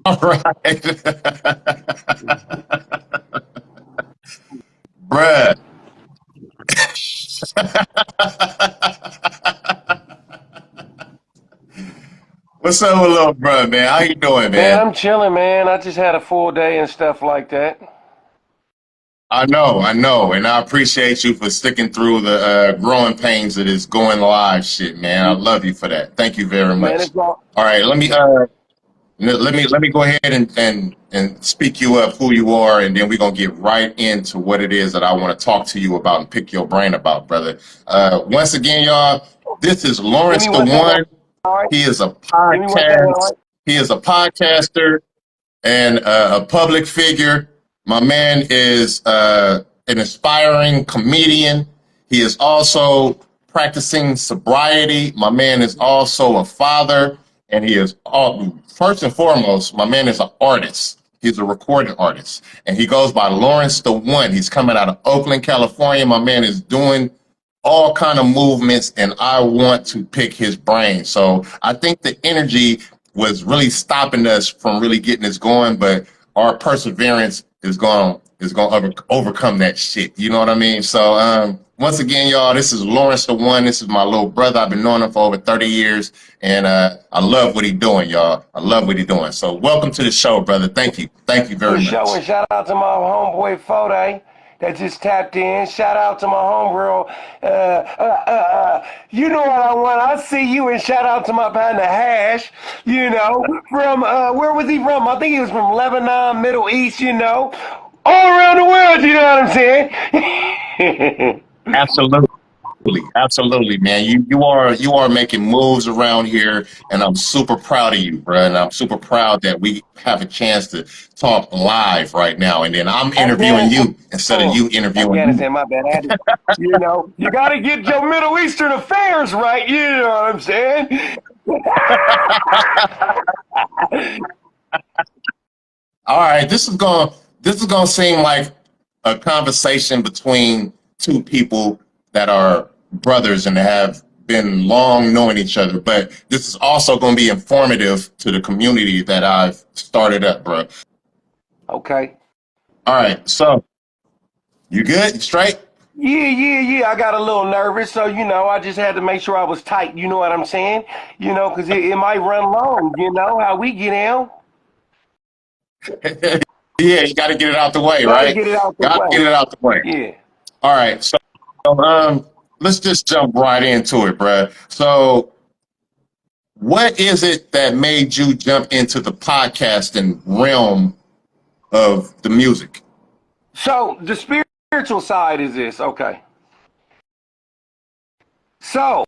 All right. Bruh. What's up with little bruh, man? How you doing, Man, man? I'm chilling, man. I just had a full day and stuff like that. I know, and I appreciate you for sticking through the growing pains of this going live shit, man. I love you for that. Thank you very Man, much. it's all. All right, let me go ahead and speak you up who you are, and then we're gonna get right into what it is that I want to talk to you about and pick your brain about, brother. Once again, y'all, this is Give Laurence me the 1 second, One. all right? He is a Give me 1 second, all podcast. right? He is a podcaster and a public figure. My man is an aspiring comedian. He is also practicing sobriety. My man is also a father, and he is first and foremost, my man is an artist. He's a recording artist, and he goes by Laurence the One. He's coming out of Oakland, California. My man is doing all kind of movements, and I want to pick his brain. So I think the energy was really stopping us from really getting this going, but our perseverance is going to overcome that shit. You know what I mean? So once again, y'all, this is Laurence the One. This is my little brother. I've been knowing him for over 30 years, and I love what he's doing, y'all. I love what he's doing. So welcome to the show, brother. Thank you very For sure, much. and shout out to my homeboy Fode that just tapped in. Shout out to my homegirl. You know what I want? I see you, and shout out to my partner Hash. From where was he from? I think he was from Lebanon, Middle East. All around the world. You know what I'm saying? Absolutely. Absolutely, man. You are making moves around here, and I'm super proud of you, bro. And I'm super proud that we have a chance to talk live right now. And then I'm interviewing Afghanistan. you instead of you interviewing me. Afghanistan, my bad. You got to get your Middle Eastern affairs right. You know what I'm saying? All right, this is gonna seem like a conversation between two people that are brothers and have been long knowing each other, but this is also going to be informative to the community that I've started up, bro. Okay. All right, so you good? You straight? Yeah. I got a little nervous, so I just had to make sure I was tight. You know what I'm saying? Because it might run long. You know how we get down. Yeah, you got to get it out the way, Got to right? get it out the Got to way. get it out the way. Yeah. All right, so let's just jump right into it, bruh. So, what is it that made you jump into the podcasting realm of the music? So the spiritual side is this. Okay. So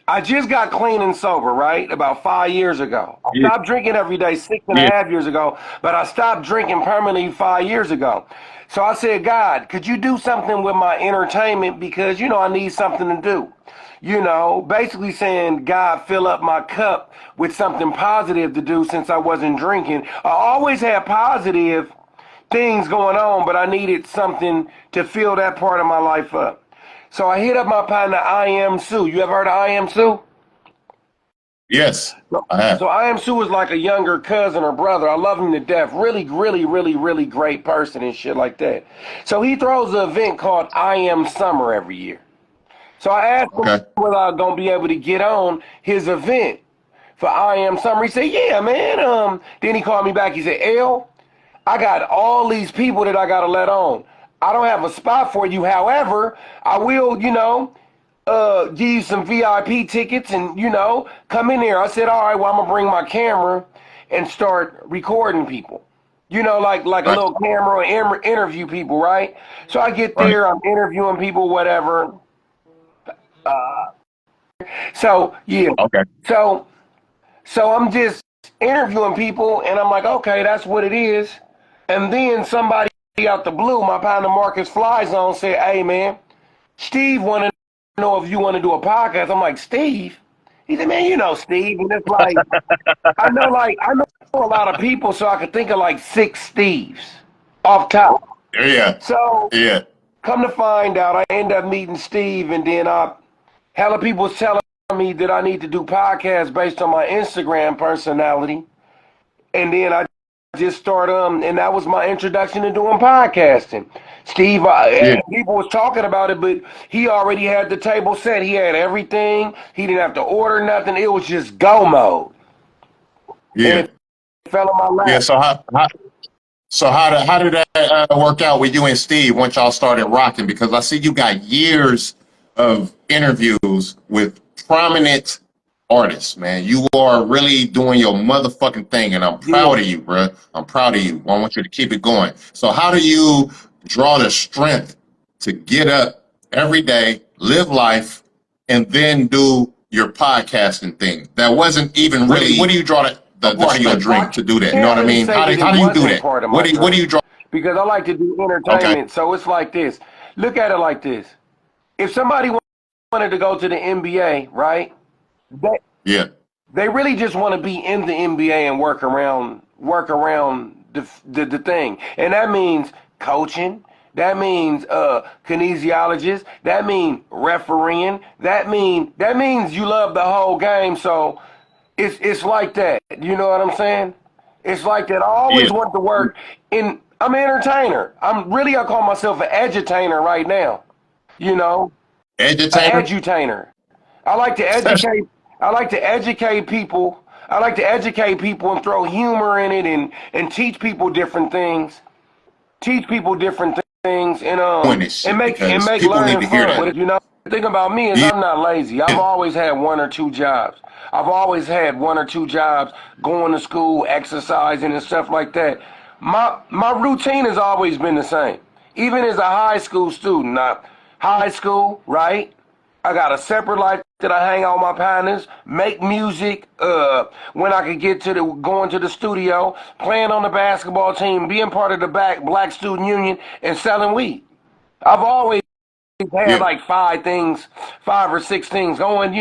I just got clean and sober, right? About 5 years ago. I Yeah, stopped drinking every day six and a yeah, half years ago, but I stopped drinking permanently 5 years ago. So I said, God, could you do something with my entertainment? Because, I need something to do. Basically saying, God, fill up my cup with something positive to do since I wasn't drinking. I always had positive things going on, but I needed something to fill that part of my life up. So I hit up my partner, I Am Sue. You ever heard of I Am Sue? yes, So, I have. so I Am Sue is like a younger cousin or brother. I love him to death. Really, really, really, really great person and shit like that. So he throws an event called I Am Summer every year. So I asked him Okay, whether I was gonna be able to get on his event for I Am Summer. He said, "Yeah, man." Then he called me back. He said, "L, I got all these people that I gotta let on. I don't have a spot for you. However, I will, give you some VIP tickets and, come in there." I said, "All right, well, I'm gonna bring my camera and start recording people. Like a right, little camera and interview people, right?" So I get right. there, I'm interviewing people, whatever. So yeah, Okay, so so I'm just interviewing people, and I'm like, okay, that's what it is. And then somebody out the blue, my partner Marcus Fly Zone said, "Hey man, Steve want to know if you want to do a podcast." I'm like, "Steve?" He said, "Man, you know Steve." And it's like I know a lot of people, so I could think of like six Steves off top. yeah, So yeah. come to find out, I end up meeting Steve, and then hella people was telling me that I need to do podcasts based on my Instagram personality. and then I just started, and that was my introduction to doing podcasting. Steve, Yeah, people was talking about it, but he already had the table set. He had everything. He didn't have to order nothing. It was just go mode, and yeah, it fell in my yeah. lap. How did that work out with you and Steve once y'all started rocking? Because I see you got years of interviews with prominent artists, man. You are really doing your motherfucking thing, and I'm Yeah. proud of you, bro. I'm proud of you. I want you to keep it going. So how do you draw the strength to get up every day, live life, and then do your podcasting thing? That wasn't even really. What do you draw the Part of your strength dream to do that? You know can't what I really mean? say that it How do you do wasn't that? part of my What do dream you draw? because I like to do Okay. entertainment. So it's like this. Look at it like this. If somebody wanted to go to the NBA, right? They, Yeah. they really just want to be in the NBA and work around the thing. And that means coaching. That means kinesiologist. That means refereeing. That means you love the whole game. So it's like that. You know what I'm saying? It's like that. I Yeah. always want to work in. I'm an entertainer. I call myself an edutainer right now. You know, an Edutainer. edutainer. I like to educate. I like to educate people. I like to educate people and throw humor in it and teach people different things. Teach people different things Doing this and shit make because people need learning to hear fun. that. But the thing about me is Yeah. I'm not lazy. I've always had one or two jobs. I've always had one or two jobs, going to school, exercising and stuff like that. My routine has always been the same. Even as a high school student, high school, right? I got a separate life that I hang out with my partners, make music, when I could get to going to the studio, playing on the basketball team, being part of the Black Student Union, and selling weed. I've always had Yeah. like five or six things going,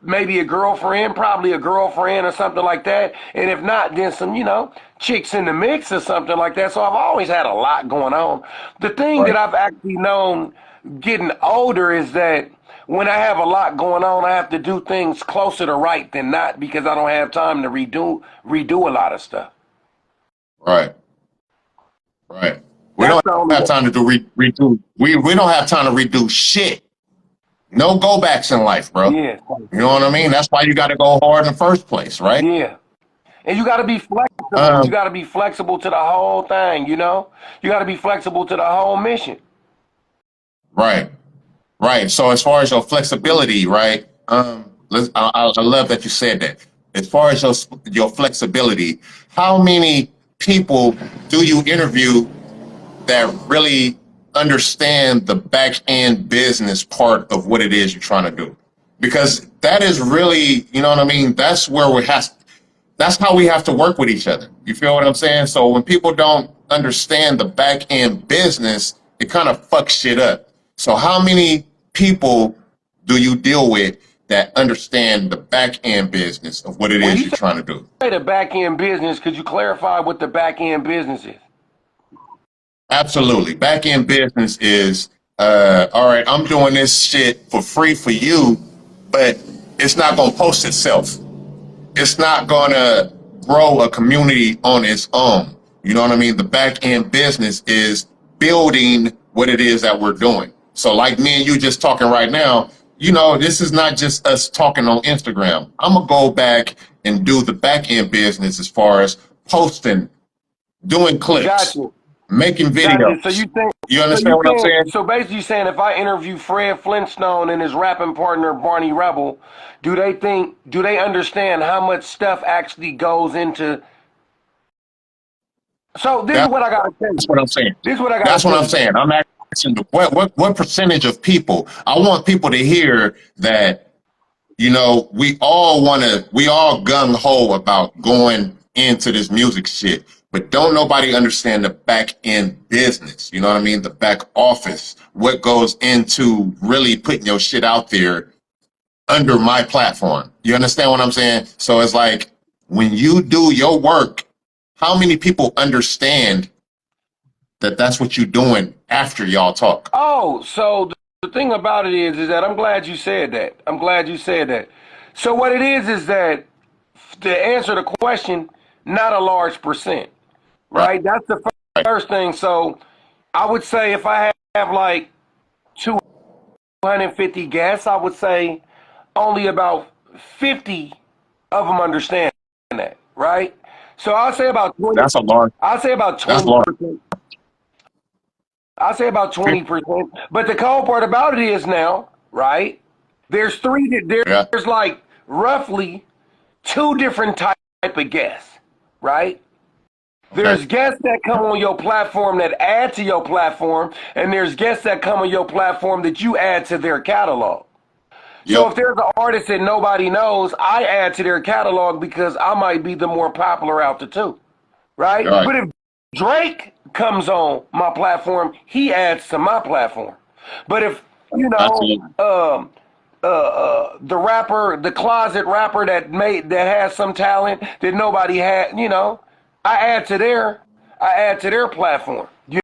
maybe a girlfriend, probably a girlfriend or something like that. And if not, then some, chicks in the mix or something like that. So I've always had a lot going on. The thing that Right. I've actually known getting older is that when I have a lot going on, I have to do things closer to right than not because I don't have time to redo a lot of stuff. Right. Right. We That's don't the only have one. time to redo. We don't have time to redo shit. No go backs in life, bro. Yeah. You know what I mean? That's why you got to go hard in the first place, right? Yeah. And you got to be flexible. You Um. got to be flexible to the whole thing, you know? You got to be flexible to the whole mission. Right. Right. So as far as your flexibility, right? I love that you said that. As far as your flexibility, how many people do you interview that really understand the back end business part of what it is you're trying to do? Because that is really, you know what I mean? That's how we have to work with each other. You feel what I'm saying? So when people don't understand the back end business, it kind of fucks shit up. So how many people do you deal with that understand the back end business of what it When is you you're trying to do? say the back end business, could you clarify what the back end business is? Absolutely. Back end business is, all right, I'm doing this shit for free for you, but it's not going to post itself. It's not going to grow a community on its own. You know what I mean? The back end business is building what it is that we're doing. So, like me and you just talking right now, this is not just us talking on Instagram. I'm going to go back and do the back end business as far as posting, doing clips, Gotcha. making Gotcha. So videos. you think You so understand you what I'm saying saying? so basically you saying if I interview Fred Flintstone and his rapping partner Barney Rebel, do they understand how much stuff actually goes into so this is That's what I gotta tell you. what I'm saying. This is what I gotta That's what tell I'm you. saying. I'm asking what percentage of people. I want people to hear that we all gung ho about going into this music shit, but don't nobody understand the back end business. You know what I mean? The back office, what goes into really putting your shit out there under my platform. You understand what I'm saying? So it's like when you do your work, how many people understand that that's what you're doing after y'all talk? Oh, so the thing about it is that I'm glad you said that. I'm glad you said that. So what it is that to answer the question, not a large percent, Right. right? That's the first thing. So I would say if I have like 250 guests, I would say only about 50 of them understand that, right? So I'll say about 20. That's a large. I'll say about That's large. 20%. I'll say about 20%. But the cold part about it is now, right? There's Yeah. there's like roughly two different type of guests, right? Okay. There's guests that come on your platform that add to your platform, and there's guests that come on your platform that you add to their catalog. So Yep. if there's an artist that nobody knows, I add to their catalog because I might be the more popular out the two, right? All right. But if Drake comes on my platform, he adds to my platform. But if you know, Absolutely. the rapper, the closet rapper that has some talent that nobody had, I add to their platform. You